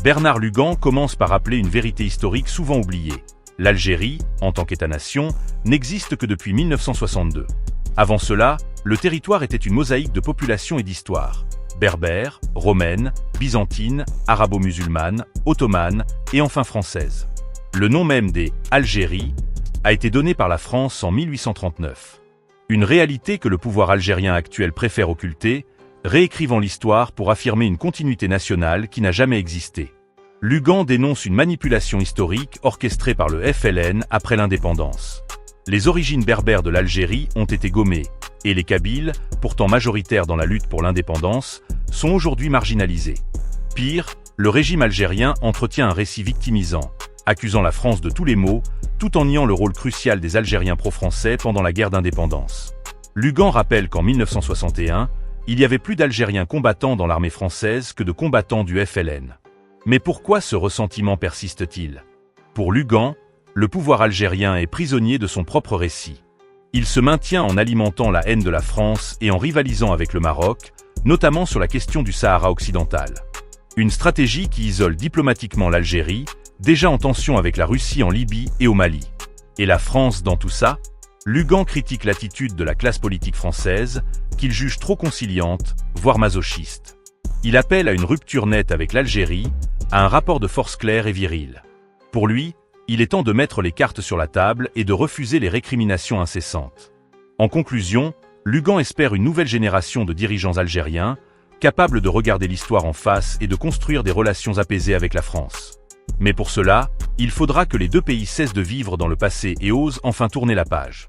Bernard Lugan commence par rappeler une vérité historique souvent oubliée. L'Algérie, en tant qu'État-nation, n'existe que depuis 1962. Avant cela, le territoire était une mosaïque de populations et d'histoires. Berbère, romaine, byzantine, arabo-musulmane, ottomane et enfin française. Le nom même des « Algéries » a été donné par la France en 1839. Une réalité que le pouvoir algérien actuel préfère occulter, réécrivant l'histoire pour affirmer une continuité nationale qui n'a jamais existé. Lugan dénonce une manipulation historique orchestrée par le FLN après l'indépendance. Les origines berbères de l'Algérie ont été gommées, et les Kabyles, pourtant majoritaires dans la lutte pour l'indépendance, sont aujourd'hui marginalisés. Pire, le régime algérien entretient un récit victimisant, accusant la France de tous les maux, tout en niant le rôle crucial des Algériens pro-français pendant la guerre d'indépendance. Lugan rappelle qu'en 1961, il y avait plus d'Algériens combattants dans l'armée française que de combattants du FLN. Mais pourquoi ce ressentiment persiste-t-il? Pour Lugan, le pouvoir algérien est prisonnier de son propre récit. Il se maintient en alimentant la haine de la France et en rivalisant avec le Maroc, notamment sur la question du Sahara occidental. Une stratégie qui isole diplomatiquement l'Algérie, déjà en tension avec la Russie en Libye et au Mali. Et la France dans tout ça? Lugan critique l'attitude de la classe politique française, qu'il juge trop conciliante, voire masochiste. Il appelle à une rupture nette avec l'Algérie, à un rapport de force clair et viril. Pour lui, il est temps de mettre les cartes sur la table et de refuser les récriminations incessantes. En conclusion, Lugan espère une nouvelle génération de dirigeants algériens, capables de regarder l'histoire en face et de construire des relations apaisées avec la France. Mais pour cela, il faudra que les deux pays cessent de vivre dans le passé et osent enfin tourner la page.